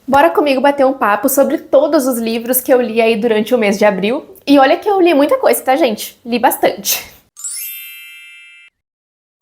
Bora comigo bater um papo sobre todos os livros que eu li aí durante o mês de abril. E olha que eu li muita coisa, tá, gente? Li bastante.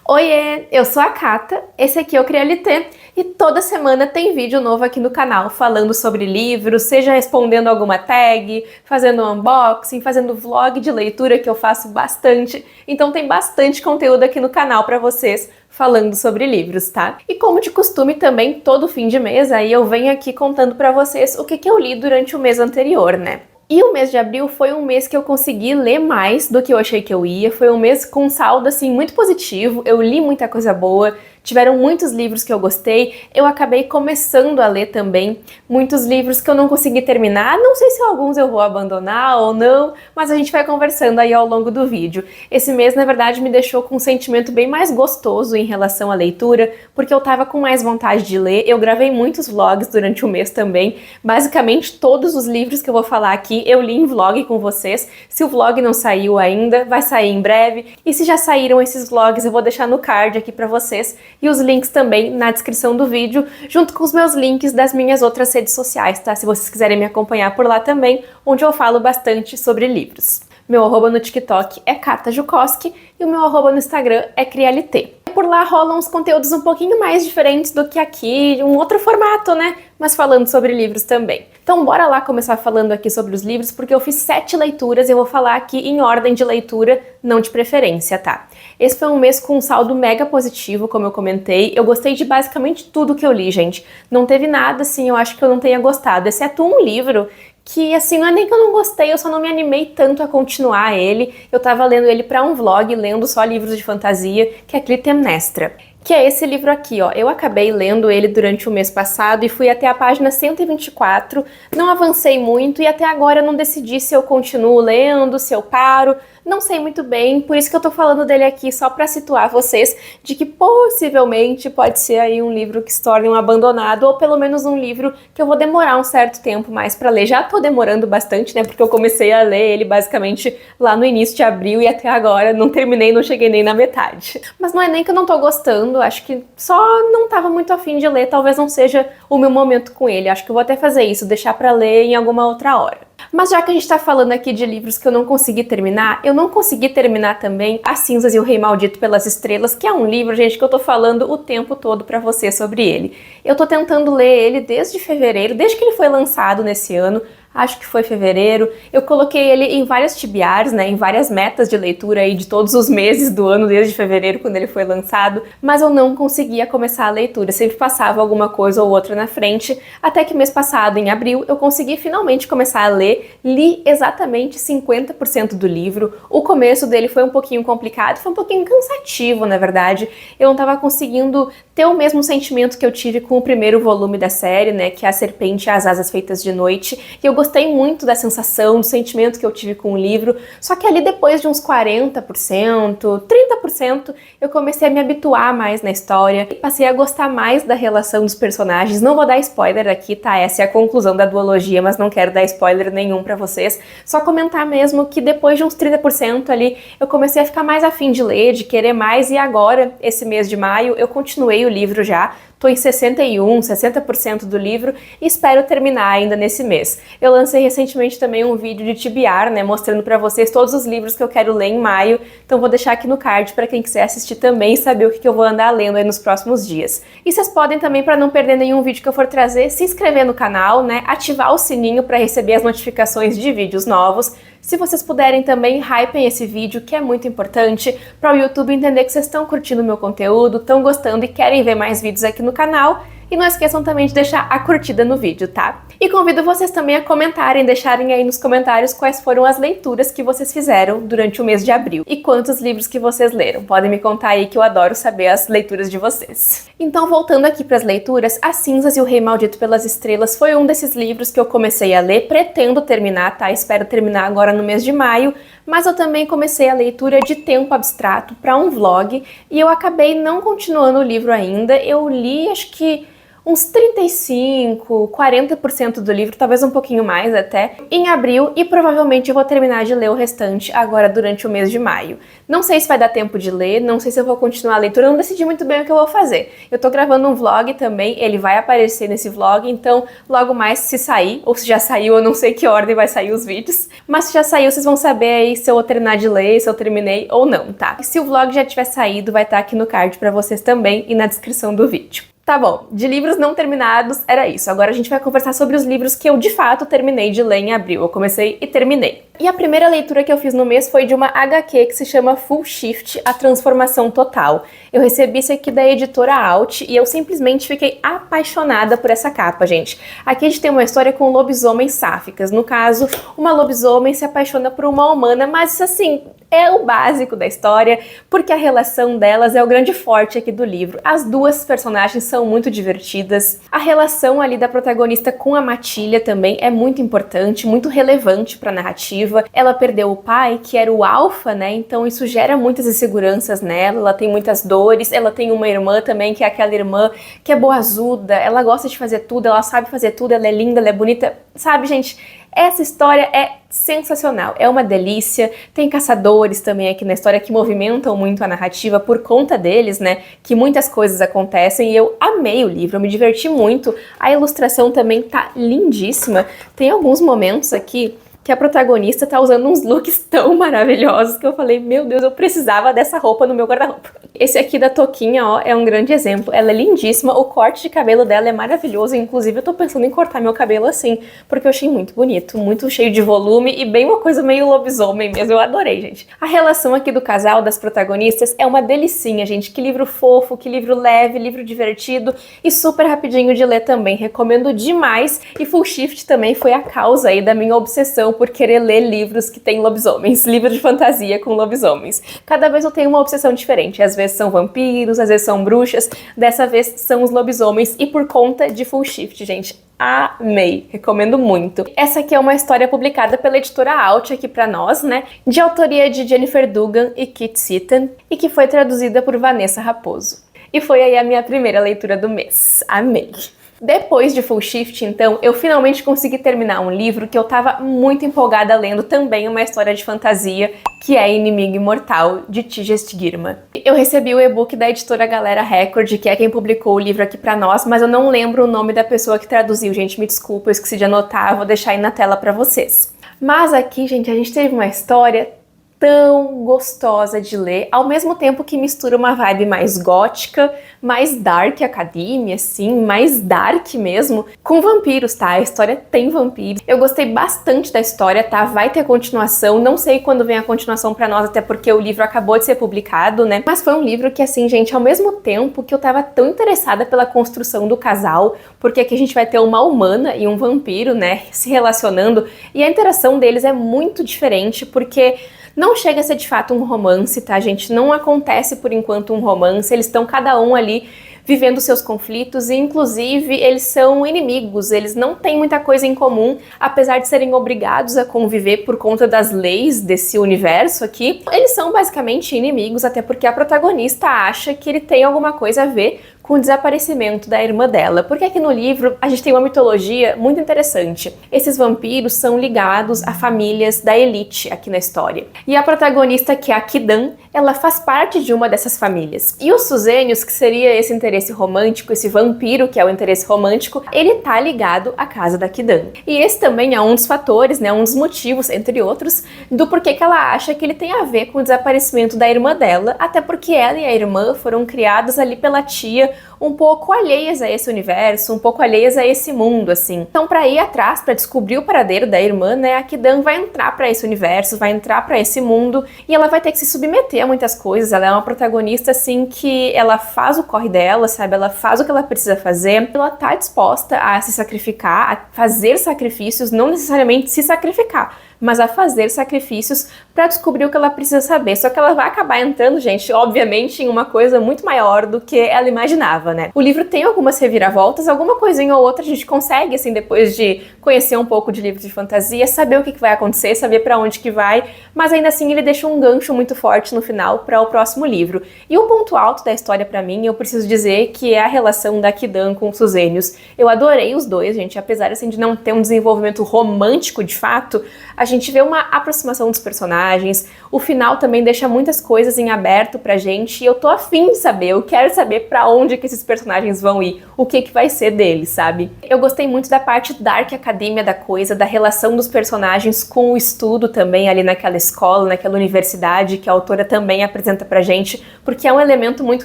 Oiê, eu sou a Cata, esse aqui é o CriaLT e toda semana tem vídeo novo aqui no canal falando sobre livros, seja respondendo alguma tag, fazendo unboxing, fazendo vlog de leitura que eu faço bastante. Então tem bastante conteúdo aqui no canal para vocês falando sobre livros, tá? E como de costume também, todo fim de mês aí eu venho aqui contando para vocês o que eu li durante o mês anterior, né? E o mês de abril foi um mês que eu consegui ler mais do que eu achei que eu ia. Foi um mês com um saldo, assim, muito positivo. Eu li muita coisa boa, tiveram muitos livros que eu gostei. Eu acabei começando a ler também muitos livros que eu não consegui terminar. Não sei se alguns eu vou abandonar ou não, mas a gente vai conversando aí ao longo do vídeo. Esse mês, na verdade, me deixou com um sentimento bem mais gostoso em relação à leitura, porque eu tava com mais vontade de ler. Eu gravei muitos vlogs durante o mês também. Basicamente, todos os livros que eu vou falar aqui eu li em vlog com vocês. Se o vlog não saiu ainda, vai sair em breve. E se já saíram esses vlogs, eu vou deixar no card aqui pra vocês. E os links também na descrição do vídeo, junto com os meus links das minhas outras redes sociais, tá? Se vocês quiserem me acompanhar por lá também, onde eu falo bastante sobre livros. Meu arroba no TikTok é Cata Jukoski e o meu arroba no Instagram é CriaLT. Por lá rolam uns conteúdos um pouquinho mais diferentes do que aqui, um outro formato, né? Mas falando sobre livros também. Então bora lá começar falando aqui sobre os livros, porque eu fiz 7 leituras e eu vou falar aqui em ordem de leitura, não de preferência, tá? Esse foi um mês com um saldo mega positivo, como eu comentei. Eu gostei de basicamente tudo que eu li, gente. Não teve nada, assim, eu acho que eu não tenha gostado, exceto um livro que, assim, não é nem que eu não gostei, eu só não me animei tanto a continuar ele. Eu tava lendo ele pra um vlog, lendo só livros de fantasia, que é Clitemnestra. Que é esse livro aqui, ó. Eu acabei lendo ele durante o mês passado e fui até a página 124, não avancei muito e até agora eu não decidi se eu continuo lendo, se eu paro, não sei muito bem, por isso que eu tô falando dele aqui só pra situar vocês de que possivelmente pode ser aí um livro que se torne um abandonado ou pelo menos um livro que eu vou demorar um certo tempo mais pra ler. Já tô demorando bastante, né, porque eu comecei a ler ele basicamente lá no início de abril e até agora não terminei, não cheguei nem na metade. Mas não é nem que eu não tô gostando, acho que só não tava muito afim de ler, talvez não seja o meu momento com ele. Acho que eu vou até fazer isso, deixar pra ler em alguma outra hora. Mas já que a gente tá falando aqui de livros que eu não consegui terminar, eu não consegui terminar também As Cinzas e o Rei Maldito pelas Estrelas, que é um livro, gente, que eu tô falando o tempo todo pra você sobre ele. Eu tô tentando ler ele desde fevereiro, desde que ele foi lançado nesse ano, acho que foi fevereiro. Eu coloquei ele em várias TBRs, né, em várias metas de leitura aí de todos os meses do ano, desde fevereiro, quando ele foi lançado, mas eu não conseguia começar a leitura, sempre passava alguma coisa ou outra na frente, até que mês passado, em abril, eu consegui finalmente começar a ler, li exatamente 50% do livro. O começo dele foi um pouquinho complicado, foi um pouquinho cansativo, na verdade. Eu não estava conseguindo ter o mesmo sentimento que eu tive com o primeiro volume da série, né, que é A Serpente e as Asas Feitas de Noite, e eu gostei muito da sensação, do sentimento que eu tive com o livro, só que ali depois de uns 40%, 30%, eu comecei a me habituar mais na história, e passei a gostar mais da relação dos personagens. Não vou dar spoiler aqui, tá? Essa é a conclusão da duologia, mas não quero dar spoiler nenhum pra vocês, só comentar mesmo que depois de uns 30% ali, eu comecei a ficar mais afim de ler, de querer mais, e agora, esse mês de maio, eu continuei o livro já, tô em 60% do livro e espero terminar ainda nesse mês. Eu lancei recentemente também um vídeo de TBR, né, mostrando pra vocês todos os livros que eu quero ler em maio, então vou deixar aqui no card pra quem quiser assistir também e saber o que eu vou andar lendo aí nos próximos dias. E vocês podem também, pra não perder nenhum vídeo que eu for trazer, se inscrever no canal, né, ativar o sininho pra receber as notificações de vídeos novos. Se vocês puderem também, hypem esse vídeo, que é muito importante para o YouTube entender que vocês estão curtindo o meu conteúdo, estão gostando e querem ver mais vídeos aqui no canal. E não esqueçam também de deixar a curtida no vídeo, tá? E convido vocês também a comentarem, deixarem aí nos comentários quais foram as leituras que vocês fizeram durante o mês de abril e quantos livros que vocês leram. Podem me contar aí que eu adoro saber as leituras de vocês. Então, voltando aqui para as leituras, As Cinzas e o Rei Maldito pelas Estrelas foi um desses livros que eu comecei a ler, pretendo terminar, tá? Espero terminar agora no mês de maio, mas eu também comecei a leitura de Tempo Abstrato para um vlog e eu acabei não continuando o livro ainda. Eu li, acho que uns 35, 40% do livro, talvez um pouquinho mais até, em abril, e provavelmente eu vou terminar de ler o restante agora durante o mês de maio. Não sei se vai dar tempo de ler, não sei se eu vou continuar a leitura, eu não decidi muito bem o que eu vou fazer. Eu tô gravando um vlog também, ele vai aparecer nesse vlog, então logo mais se sair, ou se já saiu, eu não sei que ordem vai sair os vídeos, mas se já saiu, vocês vão saber aí se eu vou terminar de ler, se eu terminei ou não, tá? E se o vlog já tiver saído, vai estar aqui no card pra vocês também e na descrição do vídeo. Tá bom, de livros não terminados era isso. Agora a gente vai conversar sobre os livros que eu de fato terminei de ler em abril. Eu comecei e terminei. E a primeira leitura que eu fiz no mês foi de uma HQ que se chama Full Shift, A Transformação Total. Eu recebi isso aqui da editora Alt e eu simplesmente fiquei apaixonada por essa capa, gente. Aqui a gente tem uma história com lobisomens sáficas. No caso, uma lobisomem se apaixona por uma humana, mas assim, é o básico da história, porque a relação delas é o grande forte aqui do livro. As duas personagens são muito divertidas. A relação ali da protagonista com a Matilha também é muito importante, muito relevante para a narrativa. Ela perdeu o pai, que era o alfa, né? Então isso gera muitas inseguranças nela, ela tem muitas dores, ela tem uma irmã também, que é aquela irmã que é boazuda, ela gosta de fazer tudo, ela sabe fazer tudo, ela é linda, ela é bonita. Sabe, gente, essa história é sensacional, é uma delícia. Tem caçadores também aqui na história que movimentam muito a narrativa por conta deles, né? Que muitas coisas acontecem e eu amei o livro, eu me diverti muito. A ilustração também tá lindíssima. Tem alguns momentos aqui que a protagonista tá usando uns looks tão maravilhosos que eu falei, meu Deus, eu precisava dessa roupa no meu guarda-roupa. Esse aqui da Toquinha, ó, é um grande exemplo. Ela é lindíssima, o corte de cabelo dela é maravilhoso, inclusive eu tô pensando em cortar meu cabelo assim, porque eu achei muito bonito, muito cheio de volume e bem uma coisa meio lobisomem mesmo, eu adorei, gente. A relação aqui do casal, das protagonistas, é uma delicinha, gente. Que livro fofo, que livro leve, livro divertido e super rapidinho de ler também, recomendo demais. E Full Shift também foi a causa aí da minha obsessão por querer ler livros que tem lobisomens, livros de fantasia com lobisomens. Cada vez eu tenho uma obsessão diferente, às vezes são vampiros, às vezes são bruxas, dessa vez são os lobisomens e por conta de Full Shift, gente. Amei, recomendo muito. Essa aqui é uma história publicada pela editora Alt aqui pra nós, né? De autoria de Jennifer Dugan e Kit Seaton e que foi traduzida por Vanessa Raposo. E foi aí a minha primeira leitura do mês. Amei! Depois de Full Shift, então, eu finalmente consegui terminar um livro que eu tava muito empolgada lendo, também uma história de fantasia, que é Inimigo Imortal, de Tigest Girma. Eu recebi o e-book da editora Galera Record, que é quem publicou o livro aqui pra nós, mas eu não lembro o nome da pessoa que traduziu, gente, me desculpa, eu esqueci de anotar, vou deixar aí na tela pra vocês. Mas aqui, gente, a gente teve uma história tão gostosa de ler, ao mesmo tempo que mistura uma vibe mais gótica, mais dark academia, assim, mais dark mesmo, com vampiros, tá? A história tem vampiros. Eu gostei bastante da história, tá? Vai ter continuação, não sei quando vem a continuação pra nós, até porque o livro acabou de ser publicado, né? Mas foi um livro que, assim, gente, ao mesmo tempo que eu tava tão interessada pela construção do casal, porque aqui a gente vai ter uma humana e um vampiro, né, se relacionando, e a interação deles é muito diferente, porque não chega a ser de fato um romance, tá, gente? Não acontece por enquanto um romance, eles estão cada um ali vivendo seus conflitos e, inclusive, eles são inimigos, eles não têm muita coisa em comum, apesar de serem obrigados a conviver por conta das leis desse universo aqui. Eles são basicamente inimigos, até porque a protagonista acha que ele tem alguma coisa a ver com o desaparecimento da irmã dela, porque aqui no livro a gente tem uma mitologia muito interessante. Esses vampiros são ligados a famílias da elite aqui na história. E a protagonista, que é a Kidan, ela faz parte de uma dessas famílias. E os Suzênios, que seria esse interesse romântico, esse vampiro que é o interesse romântico, ele tá ligado à casa da Kidan. E esse também é um dos fatores, né, um dos motivos, entre outros, do porquê que ela acha que ele tem a ver com o desaparecimento da irmã dela, até porque ela e a irmã foram criadas ali pela tia, um pouco alheias a esse universo, um pouco alheias a esse mundo, assim. Então, pra ir atrás, pra descobrir o paradeiro da irmã, né, a Kidan vai entrar pra esse universo, vai entrar pra esse mundo, e ela vai ter que se submeter a muitas coisas. Ela é uma protagonista, assim, que ela faz o corre dela, sabe? Ela faz o que ela precisa fazer, ela tá disposta a se sacrificar, a fazer sacrifícios, não necessariamente se sacrificar, mas a fazer sacrifícios pra descobrir o que ela precisa saber. Só que ela vai acabar entrando, gente, obviamente, em uma coisa muito maior do que ela imaginava. imaginava, né? O livro tem algumas reviravoltas, alguma coisinha ou outra a gente consegue, assim, depois de conhecer um pouco de livros de fantasia, saber o que vai acontecer, saber pra onde que vai, mas ainda assim ele deixa um gancho muito forte no final para o próximo livro. E o ponto alto da história pra mim, eu preciso dizer que é a relação da Kidan com os Susênios. Eu adorei os dois, gente, apesar assim de não ter um desenvolvimento romântico de fato, a gente vê uma aproximação dos personagens, o final também deixa muitas coisas em aberto pra gente e eu tô afim de saber, eu quero saber pra onde que esses personagens vão ir, o que vai ser deles, sabe? Eu gostei muito da parte dark academia da coisa, da relação dos personagens com o estudo também ali naquela escola, naquela universidade que a autora também apresenta pra gente, porque é um elemento muito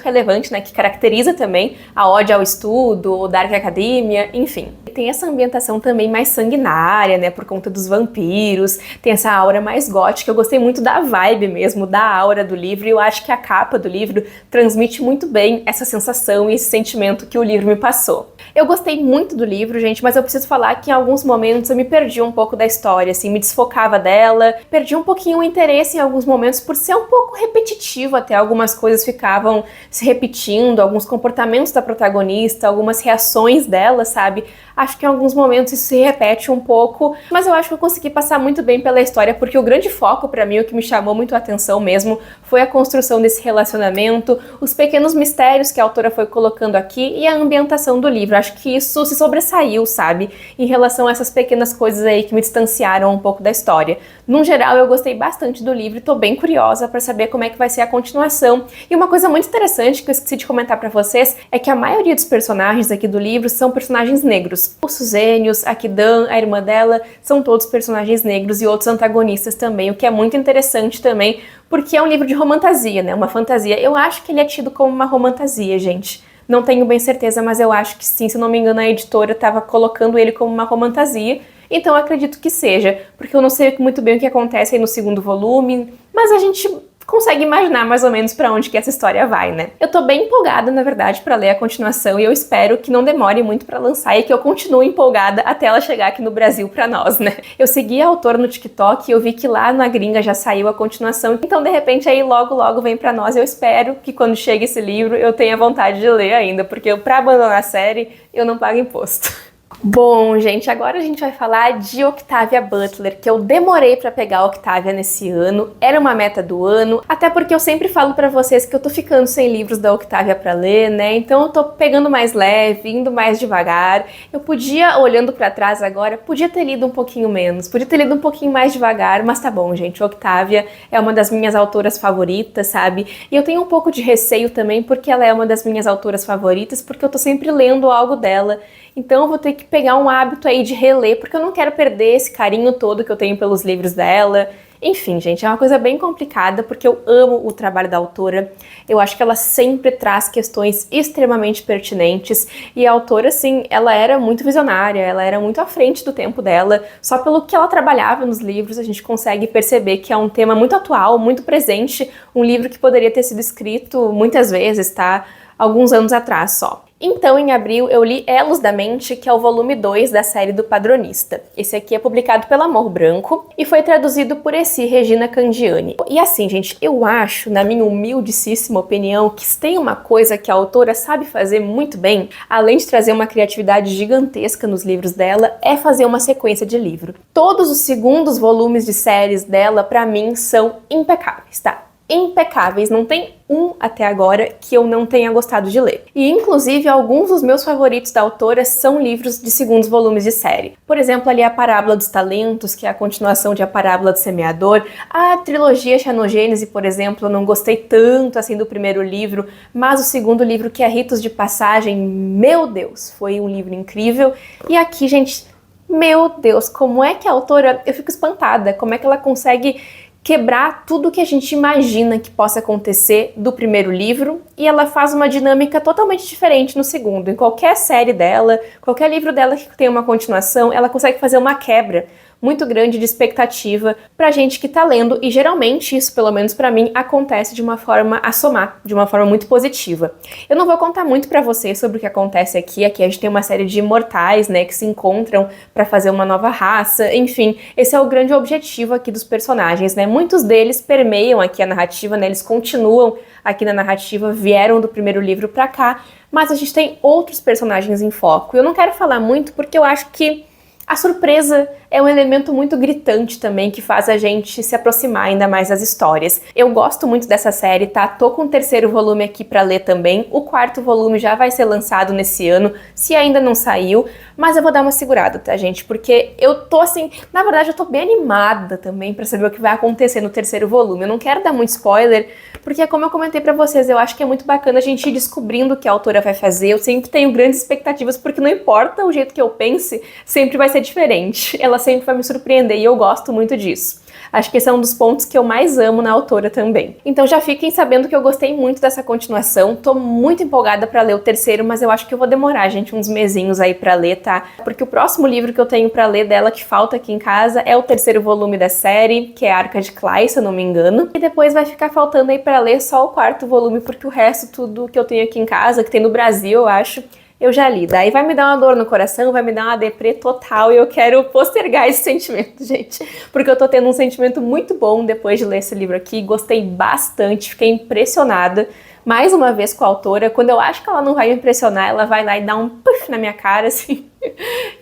relevante, né, que caracteriza também a ode ao estudo, o dark academia, enfim. Tem essa ambientação também mais sanguinária, né, por conta dos vampiros, tem essa aura mais gótica, eu gostei muito da vibe mesmo, da aura do livro, e eu acho que a capa do livro transmite muito bem essa sensação e esse sentimento que o livro me passou. Eu gostei muito do livro, gente, mas eu preciso falar que em alguns momentos eu me perdi um pouco da história, assim, me desfocava dela, perdi um pouquinho o interesse em alguns momentos por ser um pouco repetitivo até, algumas coisas ficavam se repetindo, alguns comportamentos da protagonista, algumas reações dela, sabe? Acho que em alguns momentos isso se repete um pouco, mas eu acho que eu consegui passar muito bem pela história, porque o grande foco pra mim, o que me chamou muito a atenção mesmo, foi a construção desse relacionamento, os pequenos mistérios que a autora foi colocando aqui e a ambientação do livro. Acho que isso se sobressaiu, sabe, em relação a essas pequenas coisas aí que me distanciaram um pouco da história. No geral, eu gostei bastante do livro e tô bem curiosa pra saber como é que vai ser a continuação. E uma coisa muito interessante que eu esqueci de comentar pra vocês é que a maioria dos personagens aqui do livro são personagens negros. Os Susênios, a Kidan, a irmã dela, são todos personagens negros e outros antagonistas também, o que é muito interessante também, porque é um livro de romantasia, né? Uma fantasia. Eu acho que ele é tido como uma romantasia, gente. Não tenho bem certeza, mas eu acho que sim, se não me engano a editora estava colocando ele como uma romantasia, então eu acredito que seja, porque eu não sei muito bem o que acontece aí no segundo volume, mas a gente consegue imaginar mais ou menos pra onde que essa história vai, né? Eu tô bem empolgada, na verdade, pra ler a continuação e eu espero que não demore muito pra lançar e que eu continue empolgada até ela chegar aqui no Brasil pra nós, né? Eu segui a autora no TikTok e eu vi que lá na gringa já saiu a continuação, então de repente aí logo vem pra nós. Eu espero que quando chegue esse livro eu tenha vontade de ler ainda, porque pra abandonar a série eu não pago imposto. Bom, gente, agora a gente vai falar de Octavia Butler, que eu demorei pra pegar a Octavia nesse ano, era uma meta do ano, até porque eu sempre falo pra vocês que eu tô ficando sem livros da Octavia pra ler, né, então eu tô pegando mais leve, indo mais devagar. Eu podia, olhando pra trás agora, podia ter lido um pouquinho menos, podia ter lido um pouquinho mais devagar, mas tá bom, gente, Octavia é uma das minhas autoras favoritas, sabe, e eu tenho um pouco de receio também porque ela é uma das minhas autoras favoritas, porque eu tô sempre lendo algo dela. Então eu vou ter que pegar um hábito aí de reler, porque eu não quero perder esse carinho todo que eu tenho pelos livros dela. Enfim, gente, é uma coisa bem complicada, porque eu amo o trabalho da autora. Eu acho que ela sempre traz questões extremamente pertinentes. E a autora, assim, ela era muito visionária, ela era muito à frente do tempo dela. Só pelo que ela trabalhava nos livros, a gente consegue perceber que é um tema muito atual, muito presente. Um livro que poderia ter sido escrito muitas vezes, tá? Alguns anos atrás só. Então, em abril, eu li Elos da Mente, que é o volume 2 da série do Padronista. Esse aqui é publicado pela Amor Branco e foi traduzido por Regina Candiani. E assim, gente, eu acho, na minha humildíssima opinião, que se tem uma coisa que a autora sabe fazer muito bem, além de trazer uma criatividade gigantesca nos livros dela, é fazer uma sequência de livro. Todos os segundos volumes de séries dela, pra mim, são impecáveis, tá? Impecáveis, não tem um até agora que eu não tenha gostado de ler. E inclusive alguns dos meus favoritos da autora são livros de segundos volumes de série. Por exemplo, ali a Parábola dos Talentos, que é a continuação de A Parábola do Semeador. A trilogia Xenogênese, por exemplo, eu não gostei tanto assim do primeiro livro, mas o segundo livro, que é Ritos de Passagem, meu Deus, foi um livro incrível. E aqui, gente, meu Deus, como é que a autora, eu fico espantada, como é que ela consegue quebrar tudo que a gente imagina que possa acontecer do primeiro livro, e ela faz uma dinâmica totalmente diferente no segundo. Em qualquer série dela, qualquer livro dela que tenha uma continuação, ela consegue fazer uma quebra, muito grande de expectativa pra gente que tá lendo, e geralmente isso, pelo menos pra mim, acontece de uma forma a somar, de uma forma muito positiva. Eu não vou contar muito pra vocês sobre o que acontece aqui a gente tem uma série de imortais, né, que se encontram pra fazer uma nova raça, enfim, esse é o grande objetivo aqui dos personagens, né, muitos deles permeiam aqui a narrativa, né, eles continuam aqui na narrativa, vieram do primeiro livro pra cá, mas a gente tem outros personagens em foco. Eu não quero falar muito porque eu acho que a surpresa é um elemento muito gritante também que faz a gente se aproximar ainda mais das histórias. Eu gosto muito dessa série, tá? Tô com o 3º volume aqui pra ler também. O 4º volume já vai ser lançado nesse ano, se ainda não saiu, mas eu vou dar uma segurada, tá, gente? Porque eu tô assim, na verdade eu tô bem animada também pra saber o que vai acontecer no 3º volume. Eu não quero dar muito spoiler, porque como eu comentei pra vocês, eu acho que é muito bacana a gente ir descobrindo o que a autora vai fazer. Eu sempre tenho grandes expectativas, porque não importa o jeito que eu pense, sempre vai ser diferente. Ela sempre vai me surpreender e eu gosto muito disso. Acho que esse é um dos pontos que eu mais amo na autora também. Então já fiquem sabendo que eu gostei muito dessa continuação, tô muito empolgada pra ler o 3º, mas eu acho que eu vou demorar, gente, uns mesinhos aí pra ler, tá? Porque o próximo livro que eu tenho pra ler dela, que falta aqui em casa, é o 3º volume da série, que é Arca de Clay, se eu não me engano. E depois vai ficar faltando aí pra ler só o 4º volume, porque o resto, tudo que eu tenho aqui em casa, que tem no Brasil, eu acho, eu já li. Daí vai me dar uma dor no coração, vai me dar uma deprê total e eu quero postergar esse sentimento, gente. Porque eu tô tendo um sentimento muito bom depois de ler esse livro aqui, gostei bastante, fiquei impressionada. Mais uma vez com a autora, quando eu acho que ela não vai me impressionar, ela vai lá e dá um puff na minha cara, assim.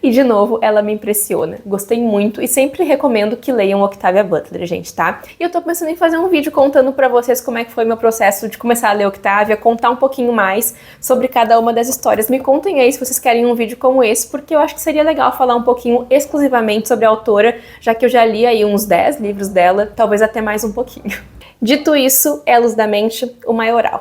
E de novo, ela me impressiona. Gostei muito e sempre recomendo que leiam Octavia Butler, gente, tá? E eu tô pensando em fazer um vídeo contando pra vocês como é que foi meu processo de começar a ler Octavia, contar um pouquinho mais sobre cada uma das histórias. Me contem aí se vocês querem um vídeo como esse, porque eu acho que seria legal falar um pouquinho exclusivamente sobre a autora, já que eu já li aí uns 10 livros dela, talvez até mais um pouquinho. Dito isso, Elos da Mente, o Maioral.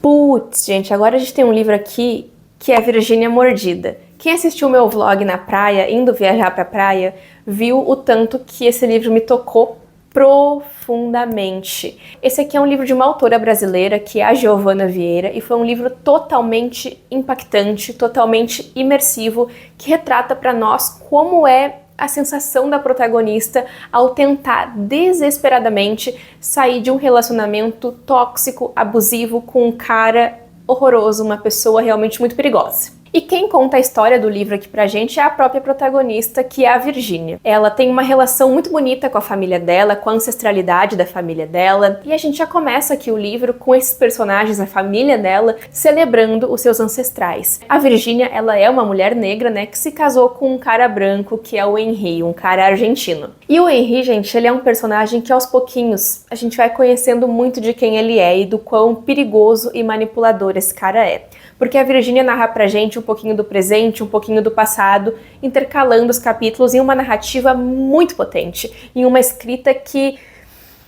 Putz, gente, agora a gente tem um livro aqui que é Virgínia Mordida. Quem assistiu o meu vlog na praia, indo viajar pra praia, viu o tanto que esse livro me tocou profundamente. Esse aqui é um livro de uma autora brasileira, que é a Giovana Vieira, e foi um livro totalmente impactante, totalmente imersivo, que retrata pra nós como é a sensação da protagonista ao tentar desesperadamente sair de um relacionamento tóxico, abusivo, com um cara horroroso, uma pessoa realmente muito perigosa. E quem conta a história do livro aqui pra gente é a própria protagonista, que é a Virgínia. Ela tem uma relação muito bonita com a família dela, com a ancestralidade da família dela, e a gente já começa aqui o livro com esses personagens, a família dela, celebrando os seus ancestrais. A Virgínia, ela é uma mulher negra, né, que se casou com um cara branco, que é o Henry, um cara argentino. E o Henry, gente, ele é um personagem que aos pouquinhos a gente vai conhecendo muito de quem ele é e do quão perigoso e manipulador esse cara é. Porque a Virgínia narra pra gente um pouquinho do presente, um pouquinho do passado, intercalando os capítulos em uma narrativa muito potente, em uma escrita que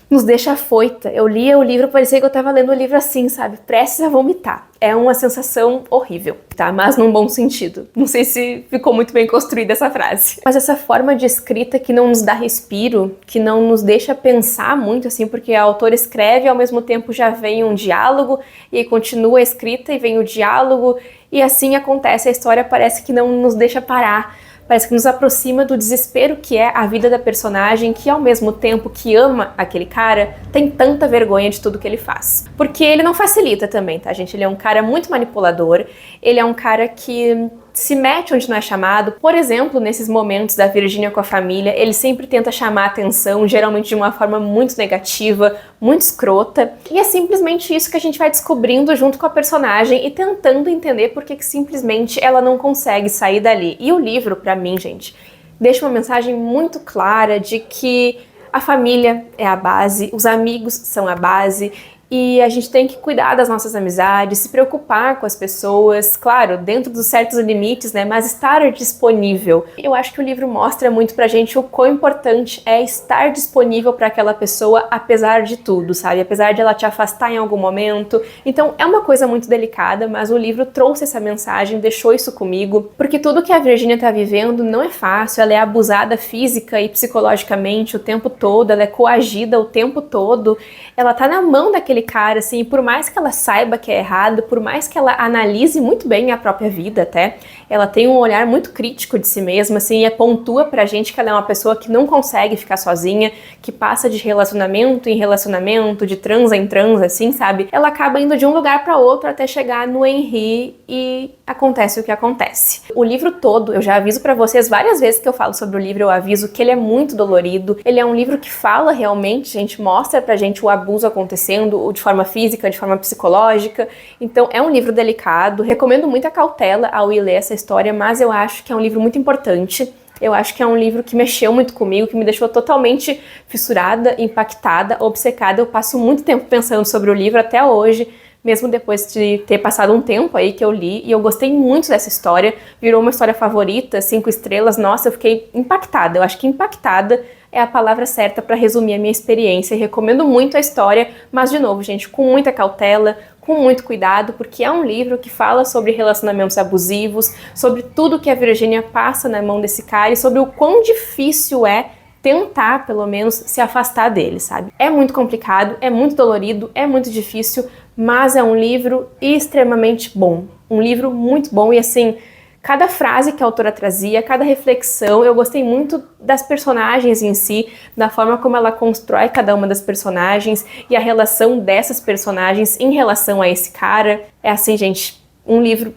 nos deixa afoita. Eu lia o livro, parecia que eu tava lendo o livro assim, sabe? Prestes a vomitar. É uma sensação horrível, tá? Mas num bom sentido. Não sei se ficou muito bem construída essa frase. Mas essa forma de escrita que não nos dá respiro, que não nos deixa pensar muito, assim, porque a autora escreve e ao mesmo tempo já vem um diálogo, e aí continua a escrita e vem o diálogo, e assim acontece. A história parece que não nos deixa parar. Parece que nos aproxima do desespero que é a vida da personagem, que ao mesmo tempo que ama aquele cara, tem tanta vergonha de tudo que ele faz. Porque ele não facilita também, tá, gente? Ele é um cara muito manipulador, ele é um cara que se mete onde não é chamado. Por exemplo, nesses momentos da Virgínia com a família, ele sempre tenta chamar a atenção, geralmente de uma forma muito negativa, muito escrota. E é simplesmente isso que a gente vai descobrindo junto com a personagem e tentando entender por que simplesmente ela não consegue sair dali. E o livro, pra mim, gente, deixa uma mensagem muito clara de que a família é a base, os amigos são a base, e a gente tem que cuidar das nossas amizades, se preocupar com as pessoas, claro, dentro dos certos limites, né, mas estar disponível. Eu acho que o livro mostra muito pra gente o quão importante é estar disponível para aquela pessoa, apesar de tudo, sabe? Apesar de ela te afastar em algum momento. Então é uma coisa muito delicada, mas o livro trouxe essa mensagem, deixou isso comigo, porque tudo que a Virgínia tá vivendo não é fácil, ela é abusada física e psicologicamente o tempo todo, ela é coagida o tempo todo, ela tá na mão daquele daquele cara, assim, por mais que ela saiba que é errado, por mais que ela analise muito bem a própria vida até, ela tem um olhar muito crítico de si mesma, assim, e pontua pra gente que ela é uma pessoa que não consegue ficar sozinha, que passa de relacionamento em relacionamento, de transa em transa, assim, sabe? Ela acaba indo de um lugar pra outro até chegar no Henry e acontece o que acontece. O livro todo, eu já aviso pra vocês várias vezes que eu falo sobre o livro, eu aviso que ele é muito dolorido, ele é um livro que fala realmente, gente, mostra pra gente o abuso acontecendo, de forma física, de forma psicológica, então é um livro delicado, recomendo muita cautela ao ir ler essa história, mas eu acho que é um livro muito importante. Eu acho que é um livro que mexeu muito comigo, que me deixou totalmente fissurada, impactada, obcecada. Eu passo muito tempo pensando sobre o livro até hoje, mesmo depois de ter passado um tempo aí que eu li, e eu gostei muito dessa história, virou uma história favorita, 5 estrelas, nossa, eu fiquei impactada. Eu acho que impactada é a palavra certa para resumir a minha experiência, e recomendo muito a história, mas de novo, gente, com muita cautela, com muito cuidado, porque é um livro que fala sobre relacionamentos abusivos, sobre tudo que a Virginia passa na mão desse cara e sobre o quão difícil é tentar, pelo menos, se afastar dele, sabe? É muito complicado, é muito dolorido, é muito difícil, mas é um livro extremamente bom. Um livro muito bom e, assim, cada frase que a autora trazia, cada reflexão, eu gostei muito das personagens em si, da forma como ela constrói cada uma das personagens e a relação dessas personagens em relação a esse cara. É assim, gente, um livro,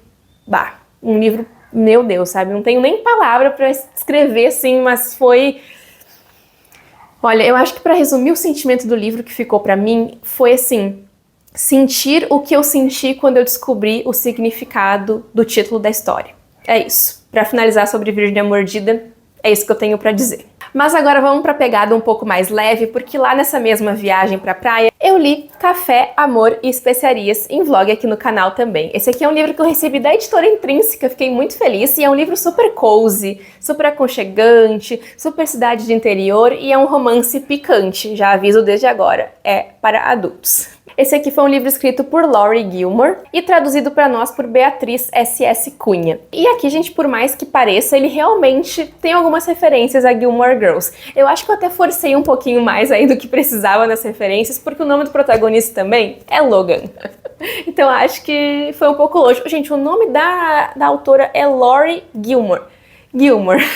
meu Deus, sabe? Não tenho nem palavra pra escrever assim, mas foi... Olha, eu acho que pra resumir o sentimento do livro que ficou pra mim, foi assim, sentir o que eu senti quando eu descobri o significado do título da história. É isso. Pra finalizar sobre Virginia Mordida, é isso que eu tenho pra dizer. Mas agora vamos pra pegada um pouco mais leve, porque lá nessa mesma viagem pra praia, eu li Café, Amor e Especiarias em vlog aqui no canal também. Esse aqui é um livro que eu recebi da editora Intrínseca, fiquei muito feliz, e é um livro super cozy, super aconchegante, super cidade de interior, e é um romance picante, já aviso desde agora, é para adultos. Esse aqui foi um livro escrito por Laurie Gilmore e traduzido para nós por Beatriz S.S. Cunha. E aqui, gente, por mais que pareça, ele realmente tem algumas referências a Gilmore Girls. Eu acho que eu até forcei um pouquinho mais aí do que precisava nas referências, porque o nome do protagonista também é Logan. Então acho que foi um pouco lógico. Gente, o nome da autora é Laurie Gilmore. Gilmore.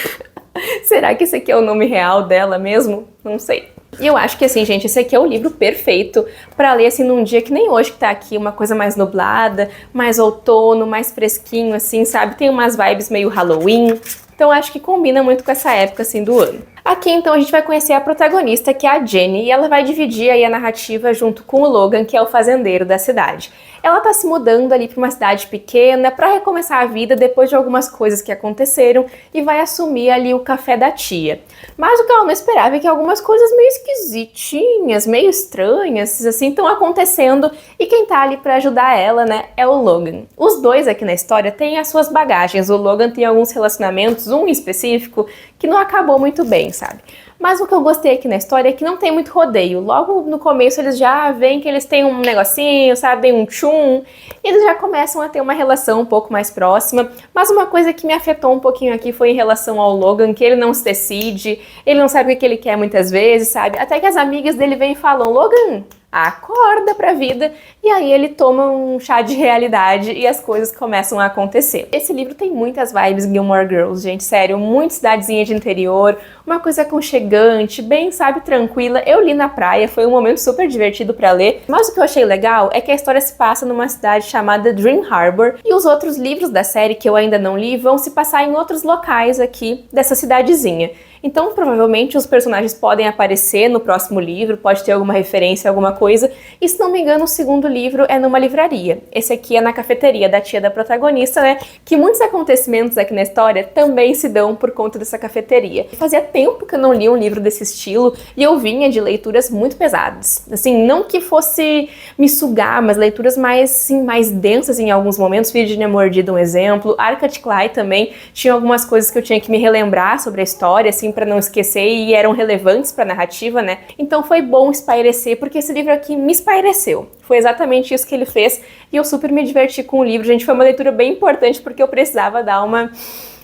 Será que esse aqui é o nome real dela mesmo? Não sei. E eu acho que assim, gente, esse aqui é o livro perfeito pra ler assim num dia que nem hoje que tá aqui, uma coisa mais nublada, mais outono, mais fresquinho assim, sabe? Tem umas vibes meio Halloween. Então acho que combina muito com essa época assim do ano. Aqui então a gente vai conhecer a protagonista, que é a Jenny, e ela vai dividir aí a narrativa junto com o Logan, que é o fazendeiro da cidade. Ela tá se mudando ali para uma cidade pequena para recomeçar a vida depois de algumas coisas que aconteceram e vai assumir ali o café da tia. Mas o que ela não esperava é que algumas coisas meio esquisitinhas, meio estranhas, assim, estão acontecendo, e quem tá ali para ajudar ela, né, é o Logan. Os dois aqui na história têm as suas bagagens. O Logan tem alguns relacionamentos, um em específico, que não acabou muito bem, sabe? Mas o que eu gostei aqui na história é que não tem muito rodeio. Logo no começo eles já veem que eles têm um negocinho, sabe, um tchum, e eles já começam a ter uma relação um pouco mais próxima. Mas uma coisa que me afetou um pouquinho aqui foi em relação ao Logan, que ele não se decide, ele não sabe o que ele quer muitas vezes, sabe? Até que as amigas dele vêm e falam: Logan, acorda pra vida, e aí ele toma um chá de realidade e as coisas começam a acontecer. Esse livro tem muitas vibes Gilmore Girls, gente, sério, muito cidadezinha de interior, uma coisa aconchegante, bem, sabe, tranquila. Eu li na praia, foi um momento super divertido pra ler, mas o que eu achei legal é que a história se passa numa cidade chamada Dream Harbor, e os outros livros da série que eu ainda não li vão se passar em outros locais aqui dessa cidadezinha. Então, provavelmente, os personagens podem aparecer no próximo livro, pode ter alguma referência, alguma coisa. E, se não me engano, o segundo livro é numa livraria. Esse aqui é na cafeteria da tia da protagonista, né? Que muitos acontecimentos aqui na história também se dão por conta dessa cafeteria. Fazia tempo que eu não li um livro desse estilo e eu vinha de leituras muito pesadas. Assim, não que fosse me sugar, mas leituras mais, assim, mais densas em alguns momentos. Virginia Mordida, um exemplo. Arcade Clay também tinha algumas coisas que eu tinha que me relembrar sobre a história, assim, para não esquecer, e eram relevantes para a narrativa, né? Então foi bom espairecer, porque esse livro aqui me espaireceu. Foi exatamente isso que ele fez e eu super me diverti com o livro, gente. Foi uma leitura bem importante porque eu precisava dar uma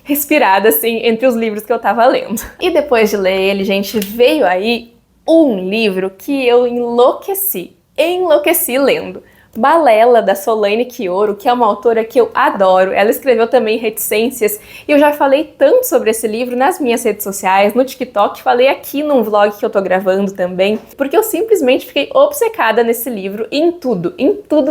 respirada, assim, entre os livros que eu tava lendo. E depois de ler ele, gente, veio aí um livro que eu enlouqueci. enlouqueci lendo. Balela, da Solange Quioro, que é uma autora que eu adoro. Ela escreveu também Reticências, e eu já falei tanto sobre esse livro nas minhas redes sociais, no TikTok, falei aqui num vlog que eu tô gravando também, porque eu simplesmente fiquei obcecada nesse livro, em tudo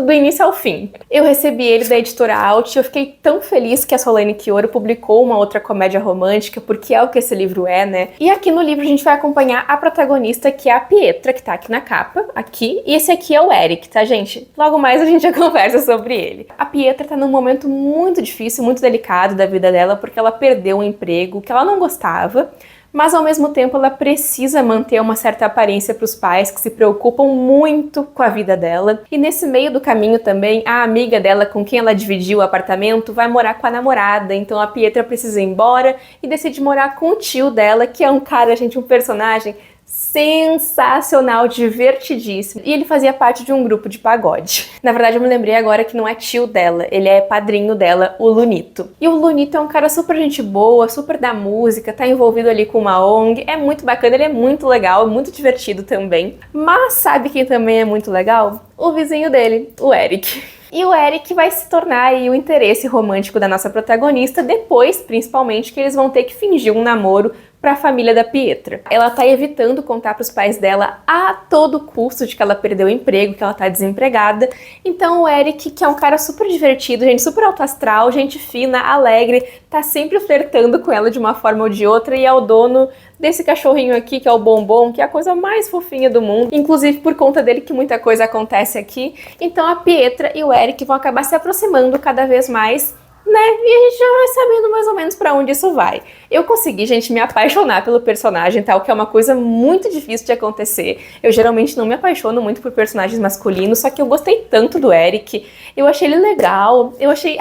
do início ao fim. Eu recebi ele da editora Alt e eu fiquei tão feliz que a Solange Quioro publicou uma outra comédia romântica, porque é o que esse livro é, né? E aqui no livro a gente vai acompanhar a protagonista, que é a Pietra, que tá aqui na capa, aqui, e esse aqui é o Eric, tá, gente? Logo mais a gente já conversa sobre ele. A Pietra tá num momento muito difícil, muito delicado da vida dela, porque ela perdeu um emprego que ela não gostava, mas ao mesmo tempo ela precisa manter uma certa aparência para os pais, que se preocupam muito com a vida dela. E nesse meio do caminho também, a amiga dela com quem ela dividiu o apartamento vai morar com a namorada, então a Pietra precisa ir embora e decide morar com o tio dela, que é um cara, gente, um personagem sensacional, divertidíssimo. E ele fazia parte de um grupo de pagode. Na verdade, eu me lembrei agora que não é tio dela, ele é padrinho dela, o Lunito. E o Lunito é um cara super gente boa, super da música, tá envolvido ali com uma ONG, é muito bacana, ele é muito legal, muito divertido também. Mas sabe quem também é muito legal? O vizinho dele, o Eric. E o Eric vai se tornar aí o interesse romântico da nossa protagonista, depois, principalmente, que eles vão ter que fingir um namoro para a família da Pietra. Ela tá evitando contar para os pais dela a todo custo de que ela perdeu o emprego, que ela tá desempregada. Então o Eric, que é um cara super divertido, gente super alto astral, gente fina, alegre, tá sempre flertando com ela de uma forma ou de outra, e é o dono desse cachorrinho aqui, que é o Bombom, que é a coisa mais fofinha do mundo, inclusive por conta dele que muita coisa acontece aqui. Então a Pietra e o Eric vão acabar se aproximando cada vez mais, né? E a gente já vai sabendo mais ou menos pra onde isso vai. Eu consegui, gente, me apaixonar pelo personagem, tal, que é uma coisa muito difícil de acontecer. Eu geralmente não me apaixono muito por personagens masculinos, só que eu gostei tanto do Eric. Eu achei ele legal. Eu achei,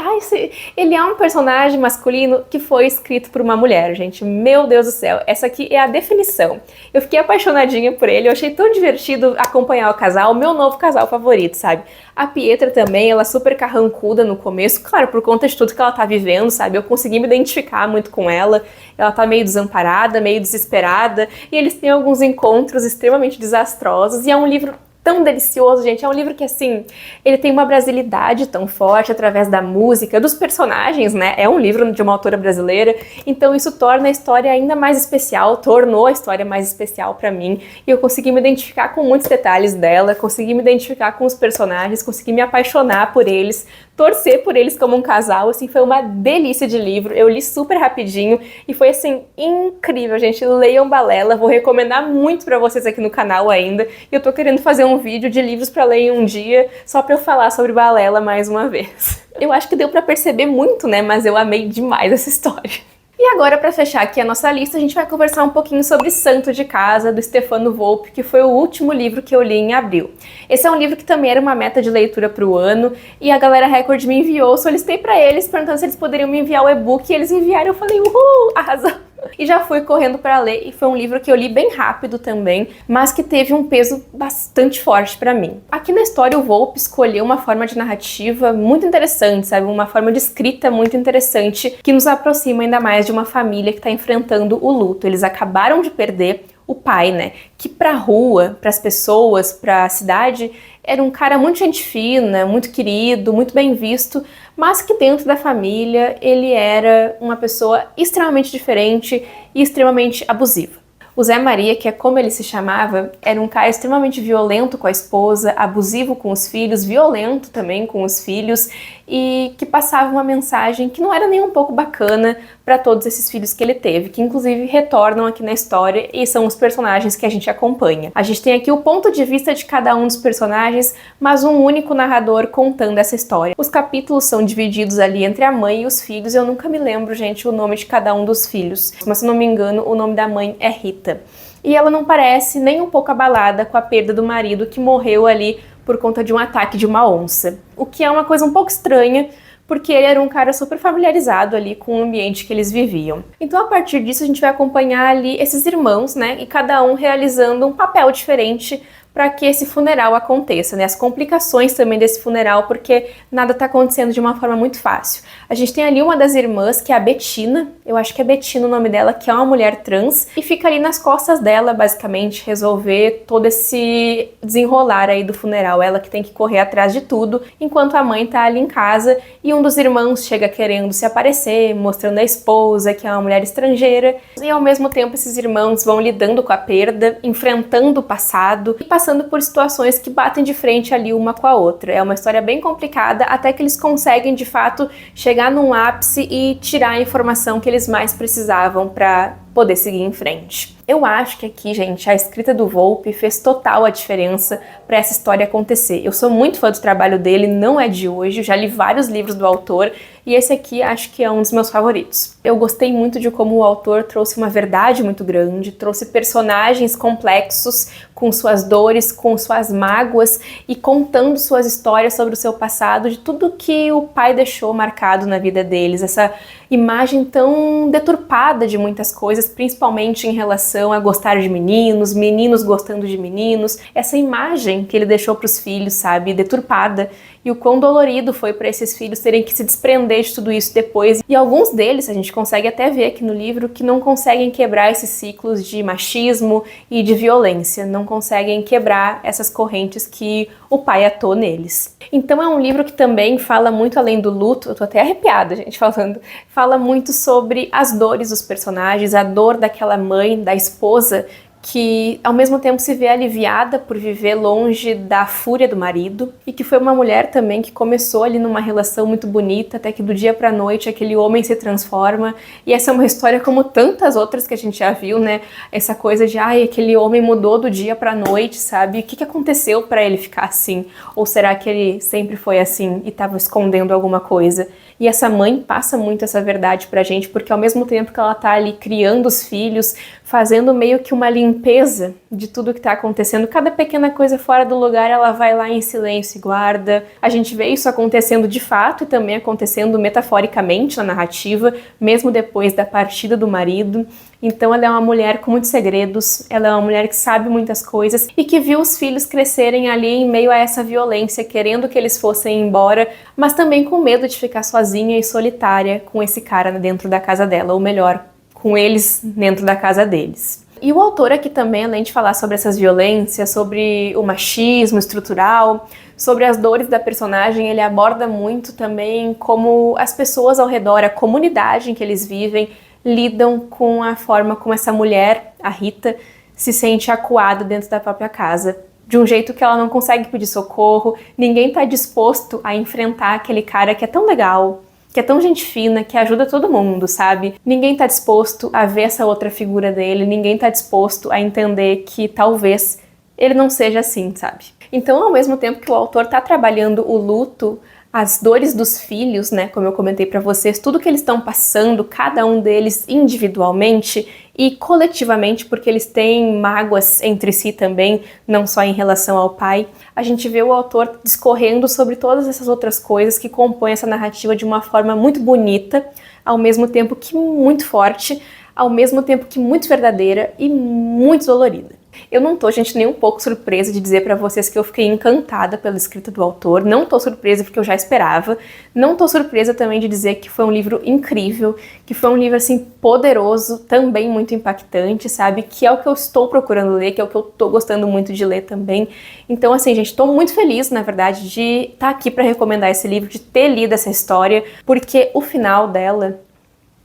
ele é um personagem masculino que foi escrito por uma mulher, gente. Meu Deus do céu, essa aqui é a definição. Eu fiquei apaixonadinha por ele, eu achei tão divertido acompanhar o casal, o meu novo casal favorito, sabe? A Pietra também, ela é super carrancuda no começo, claro, por conta de tudo que ela tá vivendo, sabe? Eu consegui me identificar muito com ela. Ela tá meio desamparada, meio desesperada, e eles têm alguns encontros extremamente desastrosos, e é um livro tão delicioso, gente. É um livro que, assim, ele tem uma brasilidade tão forte através da música, dos personagens, né? É um livro de uma autora brasileira, então isso torna a história ainda mais especial, tornou a história mais especial pra mim, e eu consegui me identificar com muitos detalhes dela, consegui me identificar com os personagens, consegui me apaixonar por eles, torcer por eles como um casal, assim, foi uma delícia de livro. Eu li super rapidinho e foi, assim, incrível, gente. Leiam Balela, vou recomendar muito pra vocês aqui no canal ainda, e eu tô querendo fazer um vídeo de livros pra ler em um dia, só pra eu falar sobre Balela mais uma vez. Eu acho que deu pra perceber muito, né, mas eu amei demais essa história. E agora, para fechar aqui a nossa lista, a gente vai conversar um pouquinho sobre Santo de Casa, do Stefano Volpe, que foi o último livro que eu li em abril. Esse é um livro que também era uma meta de leitura para o ano, e a Galera Record me enviou, solicitei para eles, perguntando se eles poderiam me enviar o e-book, e eles enviaram, eu falei, uhul, arrasou! E já fui correndo para ler, e foi um livro que eu li bem rápido também, mas que teve um peso bastante forte para mim. Aqui na história o Volpe escolheu uma forma de narrativa muito interessante, sabe? Uma forma de escrita muito interessante, que nos aproxima ainda mais de uma família que está enfrentando o luto. Eles acabaram de perder o pai, né? Que pra rua, pras pessoas, pra cidade, era um cara muito gente fina, muito querido, muito bem visto, mas que dentro da família ele era uma pessoa extremamente diferente e extremamente abusiva. O Zé Maria, que é como ele se chamava, era um cara extremamente violento com a esposa, abusivo com os filhos, violento também com os filhos, e que passava uma mensagem que não era nem um pouco bacana para todos esses filhos que ele teve, que inclusive retornam aqui na história e são os personagens que a gente acompanha. A gente tem aqui o ponto de vista de cada um dos personagens, mas um único narrador contando essa história. Os capítulos são divididos ali entre a mãe e os filhos. Eu nunca me lembro, gente, o nome de cada um dos filhos, mas se não me engano, o nome da mãe é Rita. E ela não parece nem um pouco abalada com a perda do marido, que morreu ali por conta de um ataque de uma onça. O que é uma coisa um pouco estranha, porque ele era um cara super familiarizado ali com o ambiente que eles viviam. Então, a partir disso, a gente vai acompanhar ali esses irmãos, né, e cada um realizando um papel diferente para que esse funeral aconteça, né? As complicações também desse funeral, porque nada tá acontecendo de uma forma muito fácil. A gente tem ali uma das irmãs, que é a Bettina, eu acho que é Bettina o nome dela, que é uma mulher trans, e fica ali nas costas dela, basicamente, resolver todo esse desenrolar aí do funeral. Ela que tem que correr atrás de tudo, enquanto a mãe tá ali em casa, e um dos irmãos chega querendo se aparecer, mostrando a esposa, que é uma mulher estrangeira, e ao mesmo tempo esses irmãos vão lidando com a perda, enfrentando o passado e passando por situações que batem de frente ali uma com a outra. É uma história bem complicada, até que eles conseguem de fato chegar num ápice e tirar a informação que eles mais precisavam para poder seguir em frente. Eu acho que aqui, gente, a escrita do Volpe fez total a diferença para essa história acontecer. Eu sou muito fã do trabalho dele, não é de hoje, eu já li vários livros do autor e esse aqui acho que é um dos meus favoritos. Eu gostei muito de como o autor trouxe uma verdade muito grande, trouxe personagens complexos com suas dores, com suas mágoas e contando suas histórias sobre o seu passado, de tudo que o pai deixou marcado na vida deles, essa imagem tão deturpada de muitas coisas, principalmente em relação a gostar de meninos, meninos gostando de meninos, essa imagem que ele deixou para os filhos, sabe, deturpada, e o quão dolorido foi para esses filhos terem que se desprender de tudo isso depois, e alguns deles, a gente consegue até ver aqui no livro, que não conseguem quebrar esses ciclos de machismo e de violência, não conseguem quebrar essas correntes que o pai atou neles. Então é um livro que também fala muito além do luto, eu tô até arrepiada, gente, falando, fala muito sobre as dores dos personagens, a dor daquela mãe, da esposa, que ao mesmo tempo se vê aliviada por viver longe da fúria do marido, e que foi uma mulher também que começou ali numa relação muito bonita, até que do dia pra noite aquele homem se transforma, e essa é uma história como tantas outras que a gente já viu, né? Essa coisa de, ai, aquele homem mudou do dia pra noite, sabe? O que aconteceu pra ele ficar assim? Ou será que ele sempre foi assim e tava escondendo alguma coisa? E essa mãe passa muito essa verdade pra gente, porque ao mesmo tempo que ela tá ali criando os filhos, fazendo meio que uma limpeza de tudo que tá acontecendo, cada pequena coisa fora do lugar ela vai lá em silêncio e guarda. A gente vê isso acontecendo de fato e também acontecendo metaforicamente na narrativa, mesmo depois da partida do marido. Então ela é uma mulher com muitos segredos, ela é uma mulher que sabe muitas coisas e que viu os filhos crescerem ali em meio a essa violência, querendo que eles fossem embora, mas também com medo de ficar sozinha e solitária com esse cara dentro da casa dela, ou melhor, com eles dentro da casa deles. E o autor aqui também, além de falar sobre essas violências, sobre o machismo estrutural, sobre as dores da personagem, ele aborda muito também como as pessoas ao redor, a comunidade em que eles vivem, lidam com a forma como essa mulher, a Rita, se sente acuada dentro da própria casa. De um jeito que ela não consegue pedir socorro, ninguém está disposto a enfrentar aquele cara que é tão legal, que é tão gente fina, que ajuda todo mundo, sabe? Ninguém tá disposto a ver essa outra figura dele, ninguém tá disposto a entender que talvez ele não seja assim, sabe? Então, ao mesmo tempo que o autor tá trabalhando o luto, as dores dos filhos, né, como eu comentei pra vocês, tudo que eles estão passando, cada um deles individualmente e coletivamente, porque eles têm mágoas entre si também, não só em relação ao pai, a gente vê o autor discorrendo sobre todas essas outras coisas que compõem essa narrativa de uma forma muito bonita, ao mesmo tempo que muito forte, ao mesmo tempo que muito verdadeira e muito dolorida. Eu não tô, gente, nem um pouco surpresa de dizer pra vocês que eu fiquei encantada pela escrita do autor, não tô surpresa porque eu já esperava, não tô surpresa também de dizer que foi um livro incrível, que foi um livro, assim, poderoso, também muito impactante, sabe, que é o que eu estou procurando ler, que é o que eu tô gostando muito de ler também. Então, assim, gente, tô muito feliz, na verdade, de estar aqui pra recomendar esse livro, de ter lido essa história, porque o final dela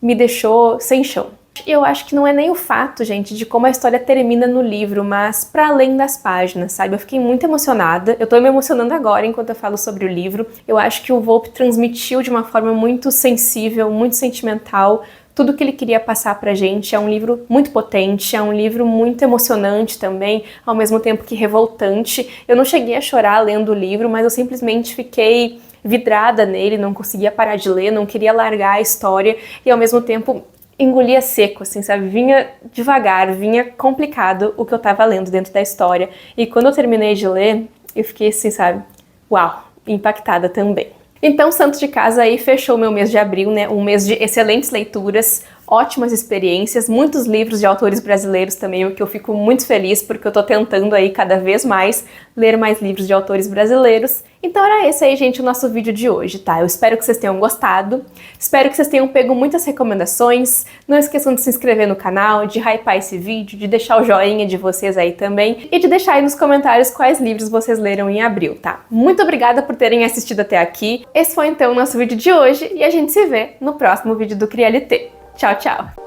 me deixou sem chão. Eu acho que não é nem o fato, gente, de como a história termina no livro, mas para além das páginas, sabe? Eu fiquei muito emocionada, eu tô me emocionando agora enquanto eu falo sobre o livro. Eu acho que o Volpe transmitiu de uma forma muito sensível, muito sentimental, tudo que ele queria passar pra gente. É um livro muito potente, é um livro muito emocionante também, ao mesmo tempo que revoltante. Eu não cheguei a chorar lendo o livro, mas eu simplesmente fiquei vidrada nele, não conseguia parar de ler, não queria largar a história e ao mesmo tempo engolia seco, assim, sabe? Vinha devagar, vinha complicado o que eu tava lendo dentro da história. E quando eu terminei de ler, eu fiquei assim, sabe? Uau! Impactada também. Então, santo de casa aí fechou o meu mês de abril, né? Um mês de excelentes leituras, ótimas experiências, muitos livros de autores brasileiros também, o que eu fico muito feliz, porque eu tô tentando aí cada vez mais ler mais livros de autores brasileiros. Então era esse aí, gente, o nosso vídeo de hoje, tá? Eu espero que vocês tenham gostado, espero que vocês tenham pego muitas recomendações, não esqueçam de se inscrever no canal, de hypar esse vídeo, de deixar o joinha de vocês aí também, e de deixar aí nos comentários quais livros vocês leram em abril, tá? Muito obrigada por terem assistido até aqui, esse foi então o nosso vídeo de hoje, e a gente se vê no próximo vídeo do Crialité. Tchau, tchau!